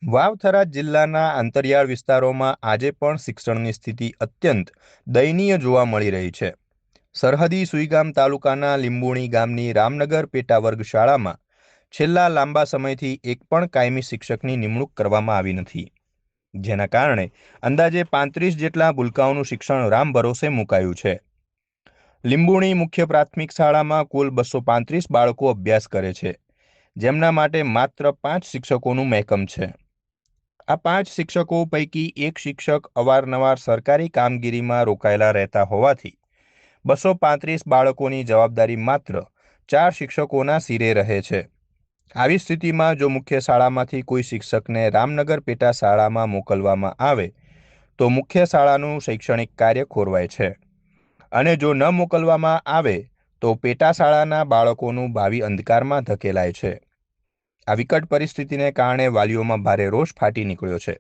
વાવથરા જિલ્લાના અંતરિયાળ વિસ્તારોમાં આજે પણ શિક્ષણની સ્થિતિ અત્યંત દયનીય જોવા મળી રહી છે. સરહદી સુઈગામ તાલુકાના લીંબુણી ગામની રામનગર પેટાવર્ગ શાળામાં છેલ્લા લાંબા સમયથી એક પણ કાયમી શિક્ષકની નિમણૂક કરવામાં આવી નથી, જેના કારણે અંદાજે 35 જેટલા ભૂલકાઓનું શિક્ષણ રામ ભરોસે મુકાયું છે. લીંબુણી મુખ્ય પ્રાથમિક શાળામાં કુલ 235 બાળકો અભ્યાસ કરે છે, જેમના માટે માત્ર 5 શિક્ષકોનું મહેકમ છે. આ 5 શિક્ષકો પૈકી એક શિક્ષક અવારનવાર સરકારી કામગીરીમાં રોકાયેલા રહેતા હોવાથી 235 બાળકોની જવાબદારી માત્ર 4 શિક્ષકોના સિરે રહે છે. આવી સ્થિતિમાં જો મુખ્ય શાળામાંથી કોઈ શિક્ષકને રામનગર પેટા શાળામાં મોકલવામાં આવે તો મુખ્ય શાળાનું શૈક્ષણિક કાર્ય ખોરવાય છે, અને જો ન મોકલવામાં આવે તો પેટા શાળાના બાળકોનું ભાવિ અંધકારમાં ધકેલાય છે. આ વિકટ પરિસ્થિતિને કારણે વાલીઓમાં ભારે રોષ ફાટી નીકળ્યો છે.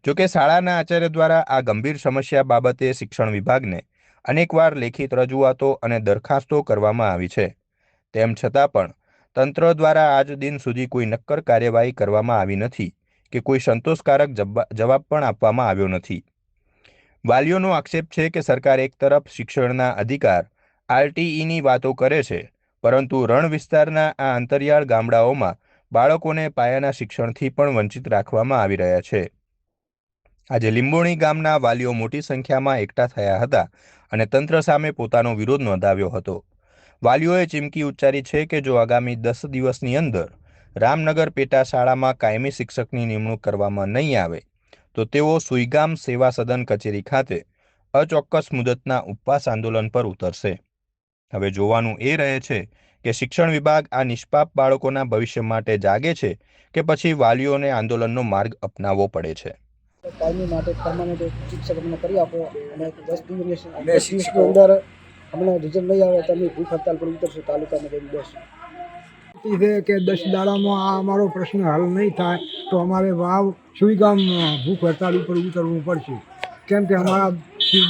જોકે શાળાના આચાર્ય દ્વારા આ ગંભીર સમસ્યા બાબતે શિક્ષણ વિભાગને અનેકવાર લેખિત રજૂઆતો અને દરખાસ્તો કરવામાં આવી છે. તેમ છતાં પણ તંત્ર દ્વારા આજ દિન સુધી કોઈ નક્કર કાર્યવાહી કરવામાં આવી નથી કે કોઈ સંતોષકારક જવાબ પણ આપવામાં આવ્યો નથી. વાલીઓનો આક્ષેપ છે કે સરકાર એક તરફ શિક્ષણના અધિકાર RTEની વાતો કરે છે, પરંતુ રણ વિસ્તારના આ અંતરિયાળ ગામડાઓમાં બાળકોને પાયાના શિક્ષણથી પણ વંચિત રાખવામાં આવી રહ્યા છે. આજે લીંબોણી ગામના વાલીઓ મોટી સંખ્યામાં એકઠા થયા હતા અને તંત્ર સામે પોતાનો વિરોધ નોંધાવ્યો હતો. વાલીઓએ ચીમકી ઉચ્ચારી છે કે જો આગામી 10 દિવસની અંદર રામનગર પેટા શાળામાં કાયમી શિક્ષકની નિમણૂક કરવામાં નહીં આવે તો તેઓ સુઈગામ સેવા સદન કચેરી ખાતે અચોક્કસ મુદતના ઉપવાસ આંદોલન પર ઉતરશે. હવે જોવાનું એ રહે છે કે શિક્ષણ વિભાગ આ નિષ્પાપ બાળકોના ભવિષ્ય માટે જાગે છે કે પછી વાલીઓને આંદોલનનો માર્ગ અપનાવવો પડે છે. કાયમી માટે પરમાનન્ટ શિક્ષક અમને કરી આપો, અને 10 દિવસની અંદર અમને રિઝલ્ટ નહીં આવે તો અમે ભૂખ હડતાલ પર ઉતરશું તાલુકામાં જઈને બેસશું. છે કે 10 દાડામાં આ અમારો પ્રશ્ન હલ નહીં થાય તો અમારે વાવ સુઈગામ ભૂખ હડતાલ ઉપર ઉતરવું પડશે, કેમ કે અમારા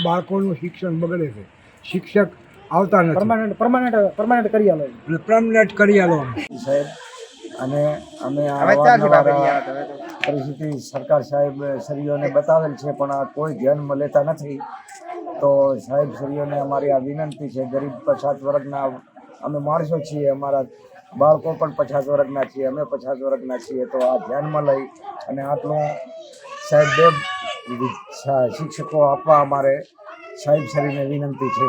બાળકોનું શિક્ષણ બગડે છે. શિક્ષક આવતા નથી. પરમાનન્ટ કરી આલો પરમનેટ કરી આલો સાહેબ. અને અમે આ પરિસ્થિતિ સરકાર સાહેબ શ્રીઓને બતાવેલ છે, પણ આ કોઈ ધ્યાનમાં લેતા નથી. તો સાહેબ શ્રીઓને અમારી આ વિનંતી છે, ગરીબ પછાત વર્ગના અમે માણસો છીએ, અમારા બાળકો પણ 50 વર્ષના છીએ, અમે 50 વર્ષના છીએ, તો આ ધ્યાનમાં લઈ અને આટલું સાહેબ શિક્ષકો આપવા અમારે સાહેબ શ્રીને વિનંતી છે.